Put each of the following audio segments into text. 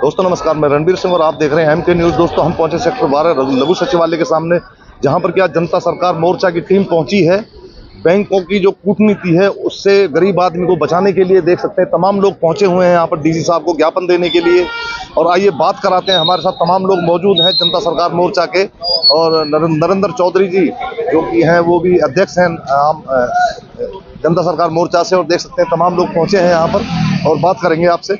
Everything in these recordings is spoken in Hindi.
दोस्तों नमस्कार, मैं रणबीर सिंह और आप देख रहे हैं एमके न्यूज़। दोस्तों हम पहुंचे सेक्टर 12 लघु सचिवालय के सामने, जहां पर क्या जनता सरकार मोर्चा की टीम पहुंची है। बैंकों की जो कूटनीति है उससे गरीब आदमी को बचाने के लिए देख सकते हैं तमाम लोग पहुंचे हुए हैं यहाँ पर डीसी साहब को ज्ञापन देने के लिए। और आइए बात कराते हैं, हमारे साथ तमाम लोग मौजूद हैं जनता सरकार मोर्चा के। और नरेंद्र चौधरी जी जो कि हैं वो भी अध्यक्ष हैं जनता सरकार मोर्चा से, और देख सकते हैं तमाम लोग पहुंचे हैं यहाँ पर और बात करेंगे आपसे।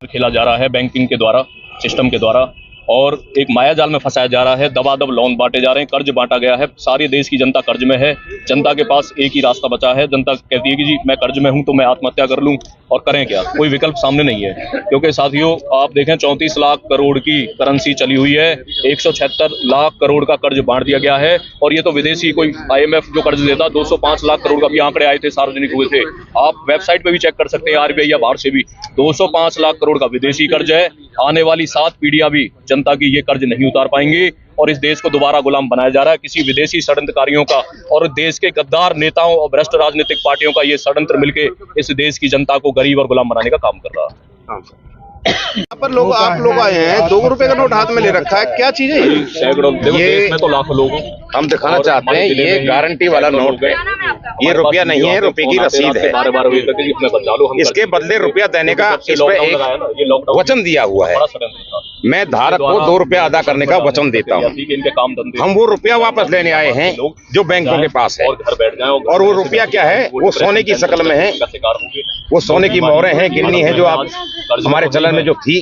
खेला जा रहा है बैंकिंग के द्वारा, सिस्टम के द्वारा, और एक माया जाल में फंसाया जा रहा है। दबादब लोन बांटे जा रहे हैं, कर्ज बांटा गया है। सारे देश की जनता कर्ज में है। जनता के पास एक ही रास्ता बचा है। जनता कहती है कि जी मैं कर्ज में हूं तो मैं आत्महत्या कर लूं, और करें क्या, कोई विकल्प सामने नहीं है। क्योंकि साथियों आप देखें 34 लाख करोड़ की करेंसी चली हुई है, 176 लाख करोड़ का कर्ज बांट दिया गया है। और ये तो विदेशी कोई IMF जो कर्ज देता 205 लाख करोड़ का भी आंकड़े आए थे, सार्वजनिक हुए थे। आप वेबसाइट पे भी चेक कर सकते हैं, RBI या बाहर से भी। 205 लाख करोड़ का विदेशी कर्ज है। आने वाली 7 पीढ़ियां भी जनता की ये कर्ज नहीं उतार पाएंगे, और इस देश को दोबारा गुलाम बनाया जा रहा है किसी विदेशी षड्यंत्रकारियों का। और देश के गद्दार नेताओं और भ्रष्ट राजनीतिक पार्टियों का ये षड्यंत्र मिलके इस देश की जनता को गरीब और गुलाम बनाने का काम कर रहा है। यहाँ पर लोग, आप लोग आए हैं, 2 रुपए का नोट हाथ में ले रखा है, क्या चीज है ये? सैकड़ों, देखो देश में तो लाखों लोग हम दिखाना चाहते हैं, ये गारंटी वाला नोट है, ये रुपया नहीं है, रुपए की रसीद है। इसके बदले रुपया देने का इस पे एक वचन दिया हुआ है। मैं धारक को 2 रुपया अदा करने का वचन देता हूँ। हम वो रुपया वापस लेने आए हैं जो बैंकों के पास है, और वो रुपया क्या है, वो सोने की शक्ल में है। वो सोने की मोहरें हैं, गिन्नी है जो आप हमारे चलन में जो थी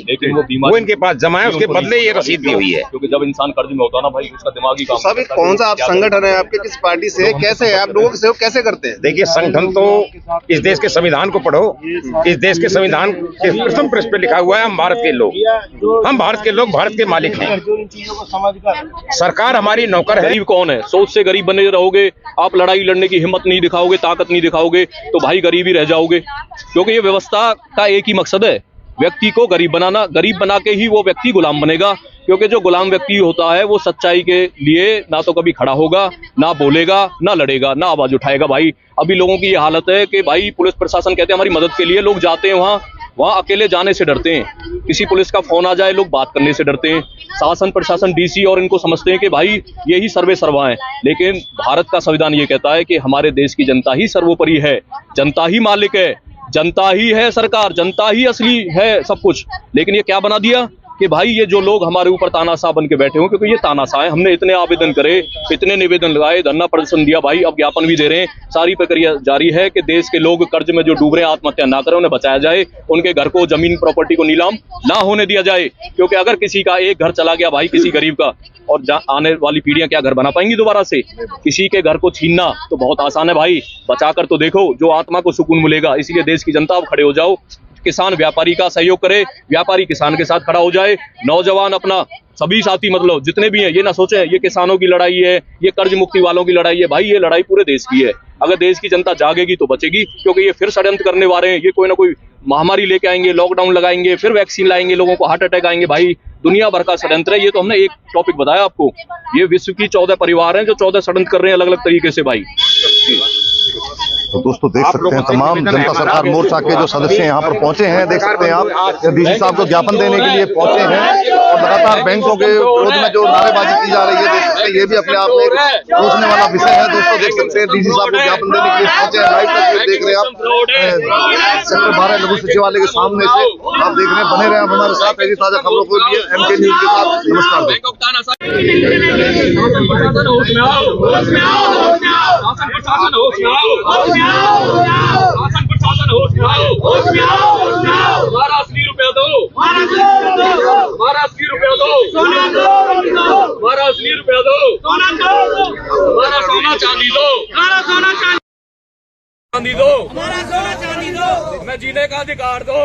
वो इनके पास जमा है, उसके बदले ये रसीद दी हुई है। क्योंकि जब इंसान कर्ज में होता है ना भाई, उसका दिमागी काम। सब कौन सा आप संगठन है आपके, किस पार्टी से, कैसे है, आप लोगों के सहयोग कैसे करते हैं? देखिए, संगठन तो इस देश के संविधान को पढ़ो। इस देश के संविधान के प्रथम पृष्ठ पे लिखा हुआ है हम भारत के लोग, हम भारत के लोग भारत के मालिक हैं। सरकार हमारी नौकर है। गरीब कौन है? सोच से गरीब बने रहोगे आप, लड़ाई लड़ने की हिम्मत नहीं दिखाओगे, ताकत नहीं दिखाओगे, तो भाई गरीब ही रह जाओगे। क्योंकि ये व्यवस्था का एक ही मकसद है, व्यक्ति को गरीब बनाना। गरीब बना के ही वो व्यक्ति गुलाम बनेगा। क्योंकि जो गुलाम व्यक्ति होता है वो सच्चाई के लिए ना तो कभी खड़ा होगा, ना बोलेगा, ना लड़ेगा, ना आवाज उठाएगा। भाई अभी लोगों की ये हालत है कि भाई पुलिस प्रशासन कहते हैं हमारी मदद के लिए, लोग जाते हैं वहाँ अकेले जाने से डरते हैं। किसी पुलिस का फोन आ जाए लोग बात करने से डरते हैं। शासन प्रशासन DC और इनको समझते हैं कि भाई यही सर्वे सर्वा है। लेकिन भारत का संविधान ये कहता है कि हमारे देश की जनता ही सर्वोपरि है, जनता ही मालिक है, जनता ही है सरकार, जनता ही असली है सब कुछ। लेकिन ये क्या बना दिया कि भाई ये जो लोग हमारे ऊपर तानाशाह बन के बैठे हो, क्योंकि ये तानाशाह है। हमने इतने आवेदन करे, इतने निवेदन लगाए, धरना प्रदर्शन दिया, भाई अब ज्ञापन भी दे रहे हैं। सारी प्रक्रिया जारी है कि देश के लोग कर्ज में जो डूब रहे हैं आत्महत्या ना करें, उन्हें बचाया जाए, उनके घर को, जमीन प्रॉपर्टी को नीलाम ना होने दिया जाए। क्योंकि अगर किसी का एक घर चला गया भाई, किसी गरीब का, और आने वाली पीढ़ियां क्या घर बना पाएंगी दोबारा से? किसी के घर को छीनना तो बहुत आसान है भाई, बचाकर तो देखो, जो आत्मा को सुकून मिलेगा। इसलिए देश की जनता अब खड़े हो जाओ, किसान व्यापारी का सहयोग करे, व्यापारी किसान के साथ खड़ा हो जाए, नौजवान अपना सभी साथी मतलब जितने भी हैं, ये ना सोचें ये किसानों की लड़ाई है, ये कर्ज मुक्ति वालों की लड़ाई है। भाई ये लड़ाई पूरे देश की है। अगर देश की जनता जागेगी तो बचेगी। क्योंकि ये फिर षड्यंत्र करने वाले हैं, ये कोई ना कोई महामारी लेके आएंगे, लॉकडाउन लगाएंगे, फिर वैक्सीन लाएंगे, लोगों को हार्ट अटैक आएंगे। भाई दुनिया भर का षड्यंत्र है। ये तो हमने एक टॉपिक बताया आपको, ये विश्व की 14 परिवार हैं जो 14 षड्यंत्र कर रहे हैं अलग अलग तरीके से भाई। तो दोस्तों देख सकते हैं तमाम जनता सरकार मोर्चा के जो सदस्य यहाँ पर पहुंचे हैं। देख सकते हैं आप DC साहब को ज्ञापन देने के लिए पहुंचे हैं, और लगातार बैंकों के विरोध में जो नारेबाजी की जा रही है, देख सकते हैं ये भी अपने आप में एक सोचने वाला विषय है। दोस्तों देख सकते हैं DC साहब को ज्ञापन देने के लिए पहुंचे हैं। लाइव तस्वीर देख रहे हैं आप सेक्टर 12 लघु सचिवालय के सामने से, आप देख रहे हैं। बने रहे आप हमारे साथ, ऐसी ताजा खबरों के लिए MK न्यूज़ के साथ। नमस्कार। हमारा असली रुपया दो, हमारा असली रुपया दो, हमारा असली रुपया दो, हमारा सोना चांदी दो, चांदी दो, हमें जीने का अधिकार दो,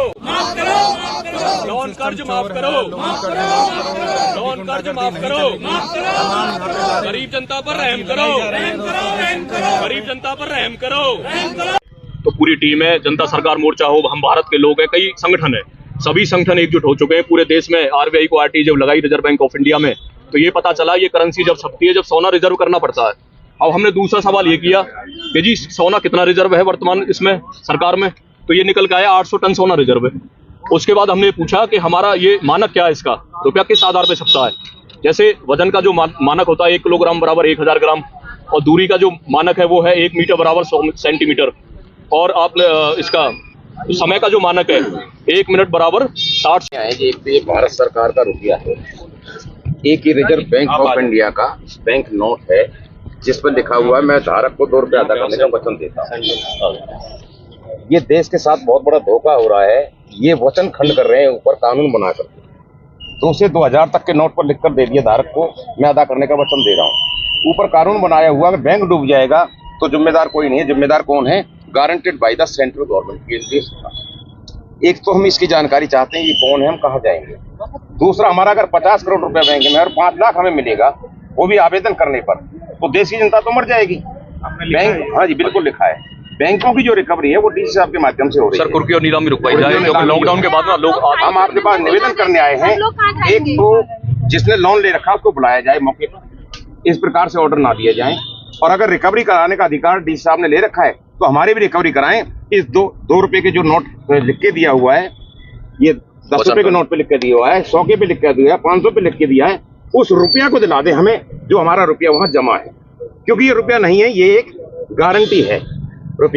लोन कर्ज माफ करो, लोन कर्ज माफ करो, गरीब जनता पर रहम करो, गरीब जनता पर रहम करो। तो पूरी टीम है, जनता सरकार मोर्चा हो, हम भारत के लोग हैं, कई संगठन है, सभी संगठन एकजुट हो चुके हैं पूरे देश में। RBI को RT जब लगाई रिजर्व बैंक ऑफ इंडिया में, तो ये पता चला ये करेंसी जब छपती है जब सोना रिजर्व करना पड़ता है। अब हमने दूसरा सवाल ये किया कि जी सोना कितना रिजर्व है वर्तमान इसमें सरकार में, तो ये निकल के आया 800 टन सोना रिजर्व है। उसके बाद हमने पूछा कि हमारा ये मानक क्या है, इसका रुपया किस आधार पे छपता है। जैसे वजन का जो मानक होता है 1 किलोग्राम बराबर 1000 ग्राम, और दूरी का जो मानक है वो है 1 मीटर बराबर 100 सेंटीमीटर, और आप इसका समय का जो मानक है 1 मिनट बराबर 60। एक तो ये भारत सरकार का रुपया है, एक ही रिजर्व बैंक ऑफ इंडिया का बैंक नोट है जिस पर लिखा हुआ है मैं धारक को 2 रुपया अदा करने का वचन देता हूँ। ये देश के साथ बहुत बड़ा धोखा हो रहा है। ये वचन खंड कर रहे हैं ऊपर कानून बनाकर, 2 से 2000 तक के नोट पर लिखकर दे दिया धारक को मैं अदा करने का वचन दे रहा हूँ। ऊपर कानून बनाया हुआ अगर बैंक डूब जाएगा तो जिम्मेदार कोई नहीं है। जिम्मेदार कौन है? Guaranteed by the central government. एक तो हम इसकी जानकारी चाहते हैं ये कौन है, हम कहाँ जाएंगे। दूसरा, हमारा अगर 50 करोड़ रुपया बैंक में और 5 लाख हमें मिलेगा वो भी आवेदन करने पर, तो देश की जनता तो मर जाएगी। बैंक, हाँ जी बिल्कुल लिखा है। बैंकों की जो रिकवरी है वो डीसी साहब के माध्यम से हो रही है। सर, कुर्की और नीलामी रुकवाई जाए क्योंकि लॉकडाउन के बाद ना लोग हम आपके पास निवेदन करने आए हैं, एक तो जिसने लोन ले रखा उसको बुलाया जाए मौके पर, इस प्रकार से ऑर्डर ना दिए जाए, और अगर रिकवरी कराने का अधिकार डीसी साहब ने ले रखा है तो हमारी भी रिकवरी कराएं। इस 2 रुपए के जो नोट लिख के दिया हुआ है, ये 10 रुपए के नोट पे लिख के दिया हुआ है, 100 के पे लिख के दिया है, 500 पे लिख के दिया है, उस रुपया को दिला दे हमें जो हमारा रुपया वहां जमा है, क्योंकि ये रुपया नहीं है, ये एक गारंटी है रुपया।